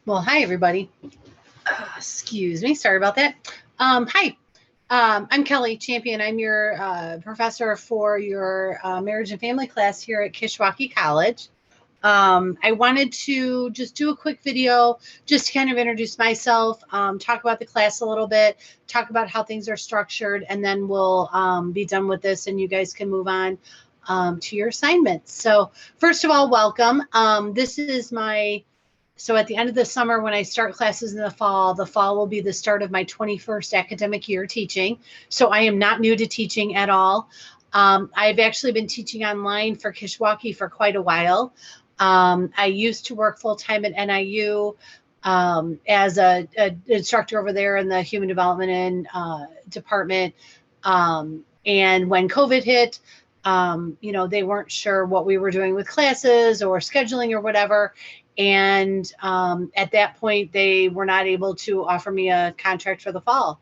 Well, hi, everybody. Excuse me. Sorry about that. Hi. I'm Kelly Champion. I'm your professor for your marriage and family class here at Kishwaukee College. I wanted to just do a quick video just to kind of introduce myself, talk about the class a little bit, talk about how things are structured, and then we'll be done with this and you guys can move on to your assignments. So first of all, welcome. So at the end of the summer, when I start classes in the fall will be the start of my 21st academic year teaching. So I am not new to teaching at all. I've actually been teaching online for Kishwaukee for quite a while. I used to work full-time at NIU as an instructor over there in the human development department. And when COVID hit, they weren't sure what we were doing with classes or scheduling or whatever. And at that point, they were not able to offer me a contract for the fall.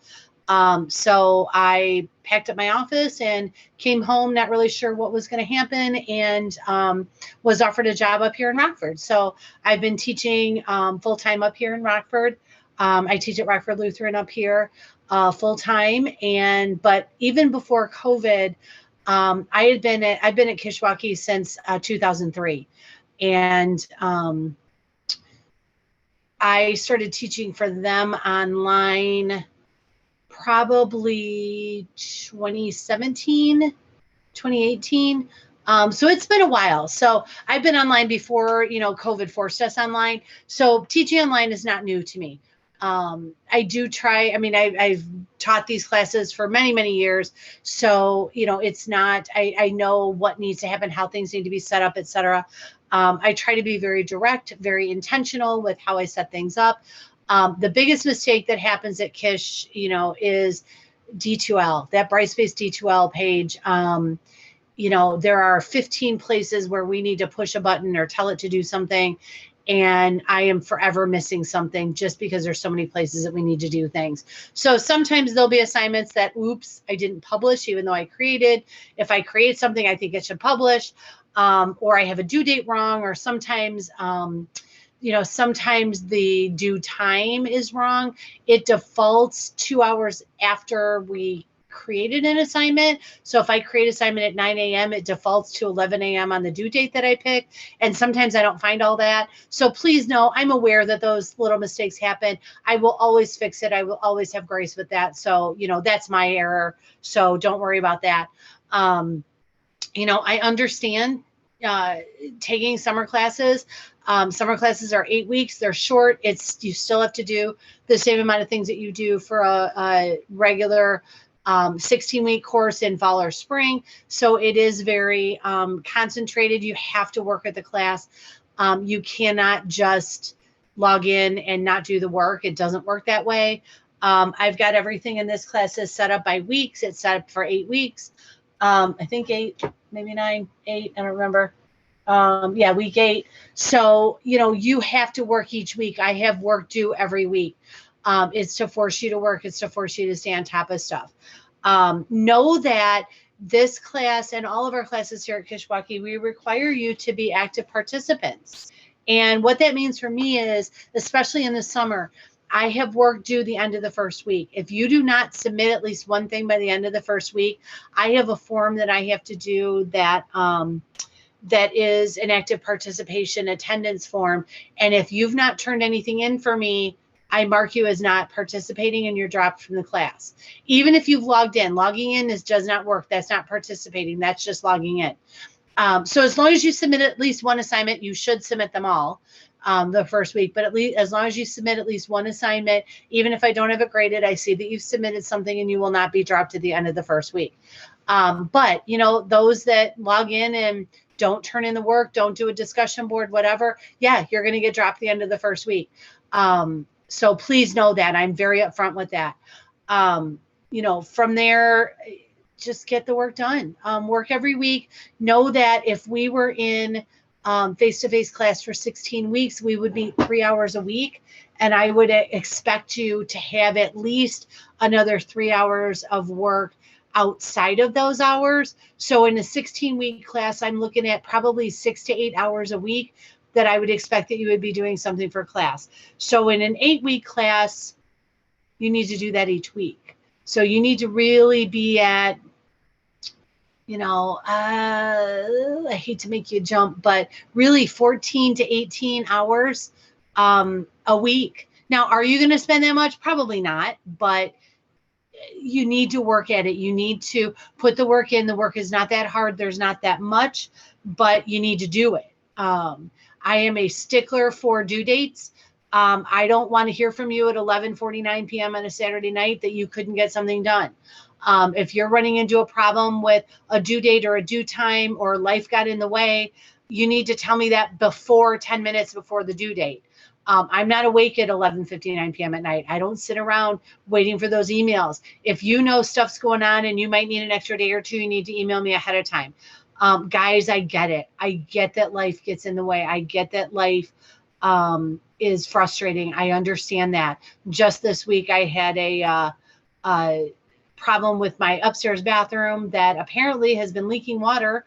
So I packed up my office and came home, not really sure what was going to happen, and was offered a job up here in Rockford. So I've been teaching full-time up here in Rockford. I teach at Rockford Lutheran up here full-time. But even before COVID, I've been at Kishwaukee since 2003. And I started teaching for them online probably 2017, 2018. So it's been a while. So I've been online before, COVID forced us online. So teaching online is not new to me. I do try, I've taught these classes for many, many years. So, it's not, I know what needs to happen, how things need to be set up, etc. I try to be very direct, very intentional with how I set things up. The biggest mistake that happens at Kish, is D2L, that Brightspace D2L page. There are 15 places where we need to push a button or tell it to do something. And I am forever missing something just because there's so many places that we need to do things. So sometimes there'll be assignments that, oops, I didn't publish, even though I created. If I create something, I think it should publish, or I have a due date wrong, or sometimes, sometimes the due time is wrong. It defaults 2 hours after we created an assignment. So if I create assignment at 9 a.m., it defaults to 11 a.m. on the due date that I picked. And sometimes I don't find all that. So please know, I'm aware that those little mistakes happen. I will always fix it. I will always have grace with that. So, that's my error. So don't worry about that. I understand taking summer classes. Summer classes are 8 weeks. They're short. You still have to do the same amount of things that you do for a regular 16-week course in fall or spring. So it is very concentrated. You have to work at the class. You cannot just log in and not do the work. It doesn't work that way. I've got everything in this class is set up by weeks. It's set up for 8 weeks. I think 8, maybe 9, 8, I don't remember. Week 8. So, you have to work each week. I have work due every week. It's to force you to work. It's to force you to stay on top of stuff. Know that this class and all of our classes here at Kishwaukee, we require you to be active participants. And what that means for me is, especially in the summer, I have work due the end of the first week. If you do not submit at least one thing by the end of the first week, I have a form that I have to do that is an active participation attendance form. And if you've not turned anything in for me, I mark you as not participating and you're dropped from the class. Even if you've logged in, logging in does not work. That's not participating. That's just logging in. So as long as you submit at least one assignment, you should submit them all the first week. But at least as long as you submit at least one assignment, even if I don't have it graded, I see that you've submitted something and you will not be dropped at the end of the first week. But, those that log in and don't turn in the work, don't do a discussion board, whatever, you're going to get dropped at the end of the first week. So please know that. I'm very upfront with that. From there, just get the work done. Work every week. Know that if we were in face-to-face class for 16 weeks, we would meet 3 hours a week. And I would expect you to have at least another 3 hours of work outside of those hours. So in a 16-week class, I'm looking at probably 6 to 8 hours a week that I would expect that you would be doing something for class. So in an 8-week class, you need to do that each week. So you need to really be at, I hate to make you jump, but really 14 to 18 hours a week. Now, are you going to spend that much? Probably not, but you need to work at it. You need to put the work in. The work is not that hard. There's not that much, but you need to do it. I am a stickler for due dates. I don't want to hear from you at 11:49 p.m. on a Saturday night that you couldn't get something done. If you're running into a problem with a due date or a due time or life got in the way, you need to tell me that before 10 minutes before the due date. I'm not awake at 11:59 p.m. at night. I don't sit around waiting for those emails. If you know stuff's going on and you might need an extra day or two, you need to email me ahead of time. Guys, I get it. I get that life gets in the way. I get that life is frustrating. I understand that. Just this week, I had a problem with my upstairs bathroom that apparently has been leaking water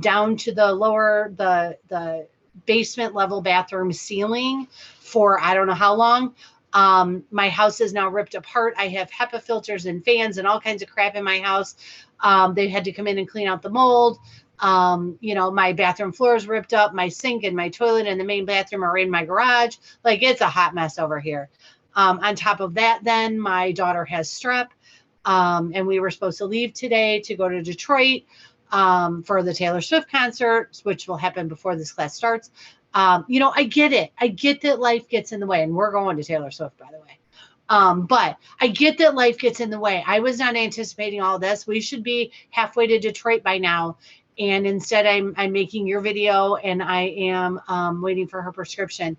down to the basement level bathroom ceiling for I don't know how long. My house is now ripped apart. I have HEPA filters and fans and all kinds of crap in my house. They had to come in and clean out the mold. My bathroom floor is ripped up. My sink and my toilet and the main bathroom are in my garage. Like, it's a hot mess over here. On top of that, then my daughter has strep. And we were supposed to leave today to go to Detroit for the Taylor Swift concert, which will happen before this class starts. I get it. I get that life gets in the way, and we're going to Taylor Swift, by the way. But I get that life gets in the way. I was not anticipating all this. We should be halfway to Detroit by now. And instead I'm making your video and I am waiting for her prescription.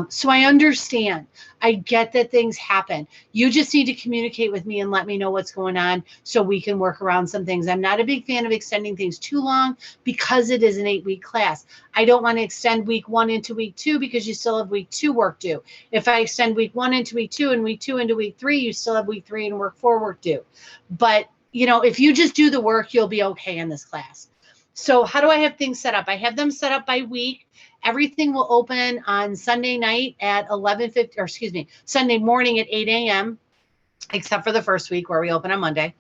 So I understand. I get that things happen. You just need to communicate with me and let me know what's going on so we can work around some things. I'm not a big fan of extending things too long because it is an 8-week class. I don't want to extend week 1 into week 2 because you still have week 2 work due. If I extend week 1 into week 2 and week 2 into week 3, you still have week 3 and week 4 work due. But, if you just do the work, you'll be okay in this class. So how do I have things set up? I have them set up by week. Everything will open on Sunday night at Sunday morning at 8 a.m., except for the first week where we open on Monday.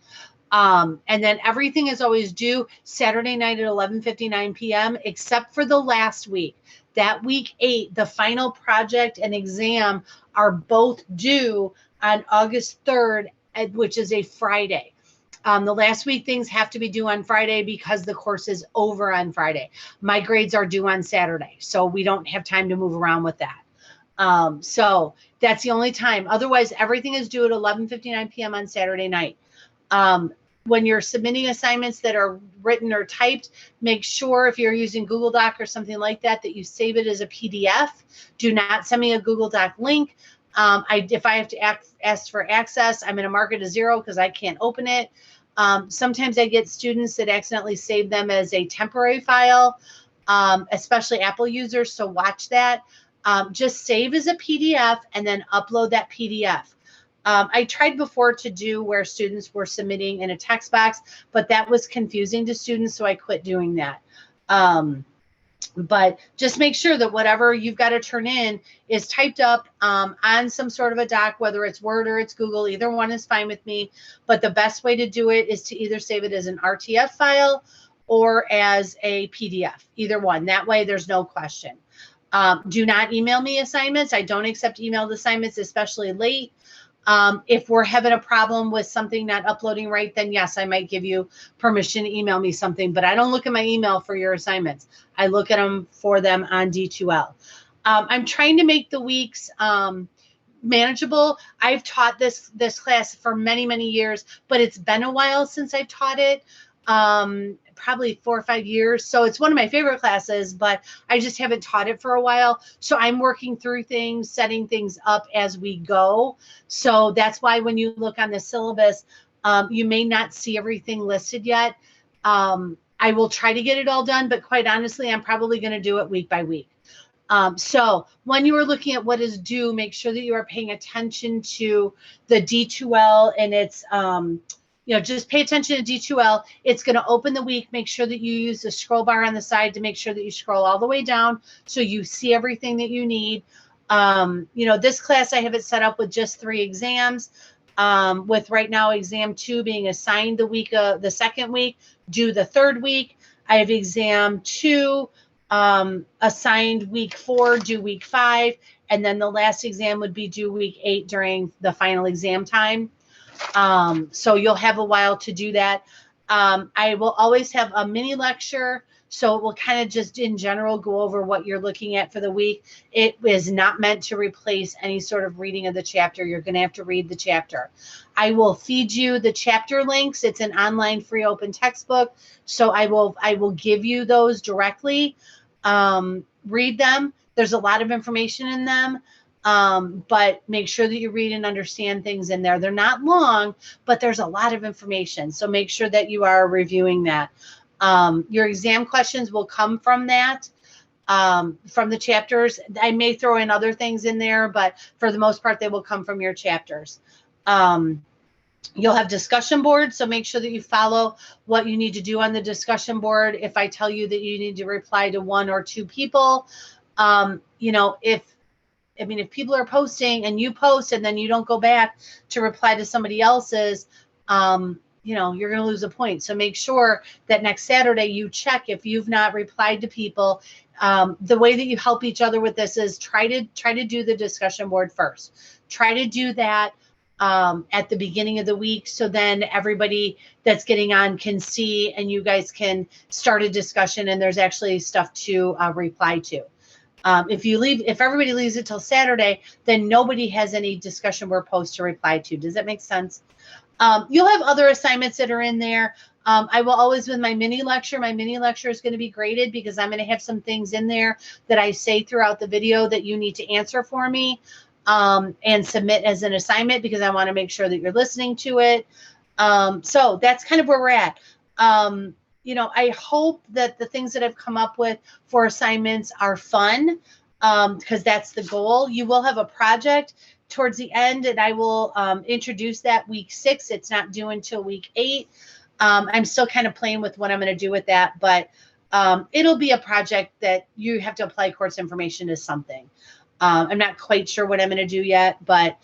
And then everything is always due Saturday night at 11:59 p.m., except for the last week. That week 8, the final project and exam are both due on August 3rd, which is a Friday. The last week things have to be due on Friday because the course is over on Friday. My grades are due on Saturday, so we don't have time to move around with that. So that's the only time. Otherwise, everything is due at 11:59 p.m. on Saturday night. When you're submitting assignments that are written or typed, make sure if you're using Google Doc or something like that, that you save it as a PDF. Do not send me a Google Doc link. If I have to ask for access, I'm going to mark it as 0 because I can't open it. Sometimes I get students that accidentally save them as a temporary file, especially Apple users. So watch that. Just save as a PDF and then upload that PDF. I tried before to do where students were submitting in a text box, but that was confusing to students, so I quit doing that. But just make sure that whatever you've got to turn in is typed up on some sort of a doc, whether it's Word or it's Google. Either one is fine with me. But the best way to do it is to either save it as an RTF file or as a PDF, either one. That way there's no question. Do not email me assignments. I don't accept emailed assignments, especially late. If we're having a problem with something not uploading right, then yes, I might give you permission to email me something, but I don't look at my email for your assignments. I look at them for them on D2L. I'm trying to make the weeks manageable. I've taught this class for many, many years, but it's been a while since I've taught it. Probably 4 or 5 years. So it's one of my favorite classes, but I just haven't taught it for a while. So I'm working through things, setting things up as we go. So that's why when you look on the syllabus, you may not see everything listed yet. I will try to get it all done, but quite honestly, I'm probably going to do it week by week. So when you are looking at what is due, make sure that you are paying attention to the D2L and its just pay attention to D2L. It's going to open the week. Make sure that you use the scroll bar on the side to make sure that you scroll all the way down so you see everything that you need. This class, I have it set up with just 3 exams, with right now exam 2 being assigned the second week, due the 3rd week. I have exam 2 assigned week 4, due week 5, and then the last exam would be due week 8 during the final exam time. So you'll have a while to do that. I will always have a mini lecture, so it will kind of just in general go over what you're looking at for the week. It is not meant to replace any sort of reading of the chapter. You're going to have to read the chapter. I will feed you the chapter links. It's an online free open textbook, so I will give you those directly. Read them. There's a lot of information in them. But make sure that you read and understand things in there. They're not long, but there's a lot of information. So make sure that you are reviewing that. Your exam questions will come from that, from the chapters. I may throw in other things in there, but for the most part, they will come from your chapters. You'll have discussion boards, so make sure that you follow what you need to do on the discussion board. If I tell you that you need to reply to 1 or 2 people, if people are posting and you post and then you don't go back to reply to somebody else's, you're going to lose a point. So make sure that next Saturday you check if you've not replied to people. The way that you help each other with this is try to do the discussion board first. Try to do that at the beginning of the week, so then everybody that's getting on can see and you guys can start a discussion and there's actually stuff to reply to. If everybody leaves it till Saturday, then nobody has any discussion board posts to reply to. Does that make sense? You'll have other assignments that are in there. I will always, with my mini lecture is going to be graded because I'm going to have some things in there that I say throughout the video that you need to answer for me, and submit as an assignment because I want to make sure that you're listening to it. So that's kind of where we're at. I hope that the things that I've come up with for assignments are fun, because that's the goal. You will have a project towards the end, and I will introduce that week 6. It's not due until week 8. I'm still kind of playing with what I'm going to do with that, but it'll be a project that you have to apply course information to something. I'm not quite sure what I'm going to do yet, but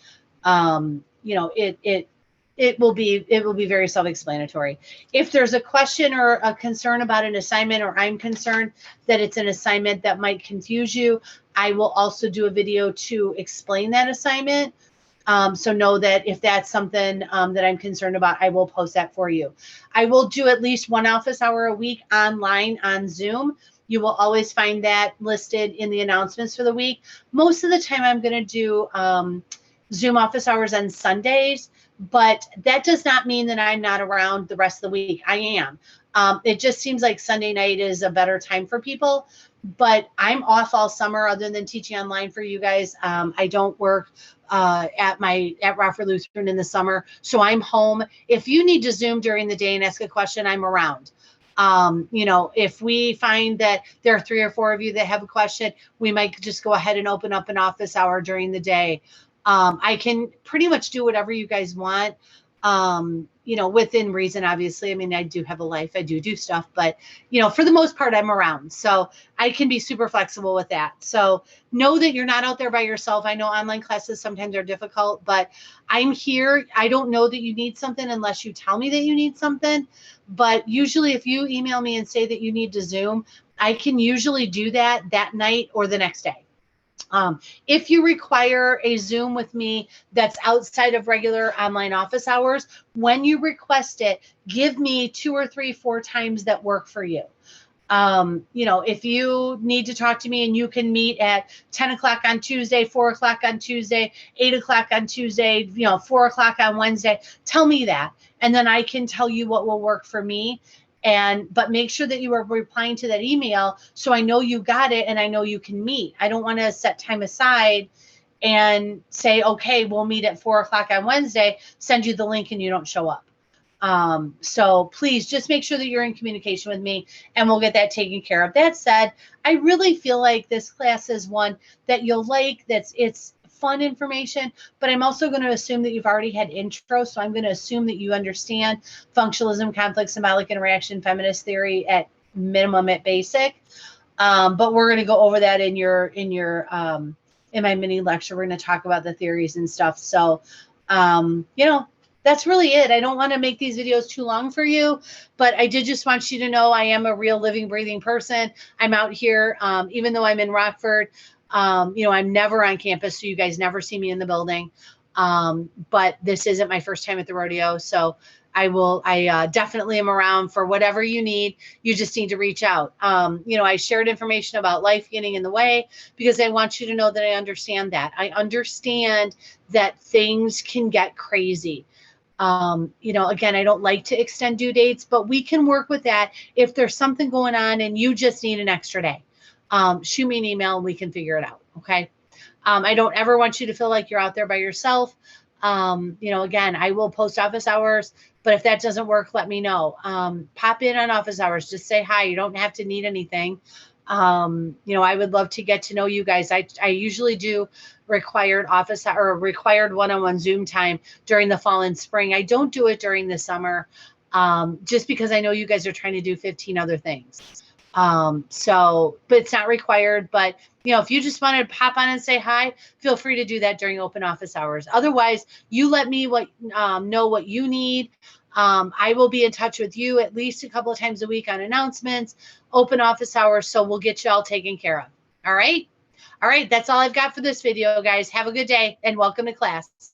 it will be very self-explanatory. If there's a question or a concern about an assignment, or I'm concerned that it's an assignment that might confuse you, I will also do a video to explain that assignment. So know that if that's something that I'm concerned about, I will post that for you. I will do at least 1 office hour a week online on Zoom. You will always find that listed in the announcements for the week. Most of the time I'm going to do Zoom office hours on Sundays, but that does not mean that I'm not around the rest of the week. I am. It just seems like Sunday night is a better time for people, but I'm off all summer other than teaching online for you guys. I don't work at Rockford Lutheran in the summer, so I'm home. If you need to Zoom during the day and ask a question, I'm around. If we find that there are 3 or 4 of you that have a question, we might just go ahead and open up an office hour during the day. I can pretty much do whatever you guys want, within reason, obviously. I mean, I do have a life, I do stuff, but, for the most part, I'm around. So I can be super flexible with that. So know that you're not out there by yourself. I know online classes sometimes are difficult, but I'm here. I don't know that you need something unless you tell me that you need something. But usually if you email me and say that you need to Zoom, I can usually do that night or the next day. If you require a Zoom with me that's outside of regular online office hours, when you request it, give me 2 or 3, 4 times that work for you. If you need to talk to me and you can meet at 10 o'clock on Tuesday, 4 o'clock on Tuesday, 8 o'clock on Tuesday, 4 o'clock on Wednesday, tell me that. And then I can tell you what will work for me. But make sure that you are replying to that email so I know you got it and I know you can meet. I don't want to set time aside and say, okay, we'll meet at 4 o'clock on Wednesday, send you the link and you don't show up. So please just make sure that you're in communication with me and we'll get that taken care of. That said, I really feel like this class is one that you'll like, it's fun information, but I'm also going to assume that you've already had intro. So I'm going to assume that you understand functionalism, conflict, symbolic interaction, feminist theory at minimum at basic. But we're going to go over that in my mini lecture. We're going to talk about the theories and stuff. So, that's really it. I don't want to make these videos too long for you, but I did just want you to know I am a real living, breathing person. I'm out here, even though I'm in Rockford, I'm never on campus, so you guys never see me in the building. But this isn't my first time at the rodeo, so I definitely am around for whatever you need. You just need to reach out. I shared information about life getting in the way because I want you to know that I understand that. I understand that things can get crazy. Again, I don't like to extend due dates, but we can work with that. If there's something going on and you just need an extra day, shoot me an email and we can figure it out. Okay. I don't ever want you to feel like you're out there by yourself. Again, I will post office hours, but if that doesn't work, let me know. Pop in on office hours, just say hi. You don't have to need anything. I would love to get to know you guys. I usually do required office or required one-on-one Zoom time during the fall and spring. I don't do it during the summer, just because I know you guys are trying to do 15 other things. But it's not required, but if you just want to pop on and say hi, feel free to do that during open office hours. Otherwise, you let me know what you need. I will be in touch with you at least a couple of times a week on announcements, open office hours. So we'll get you all taken care of. All right. All right. That's all I've got for this video, guys. Have a good day and welcome to class.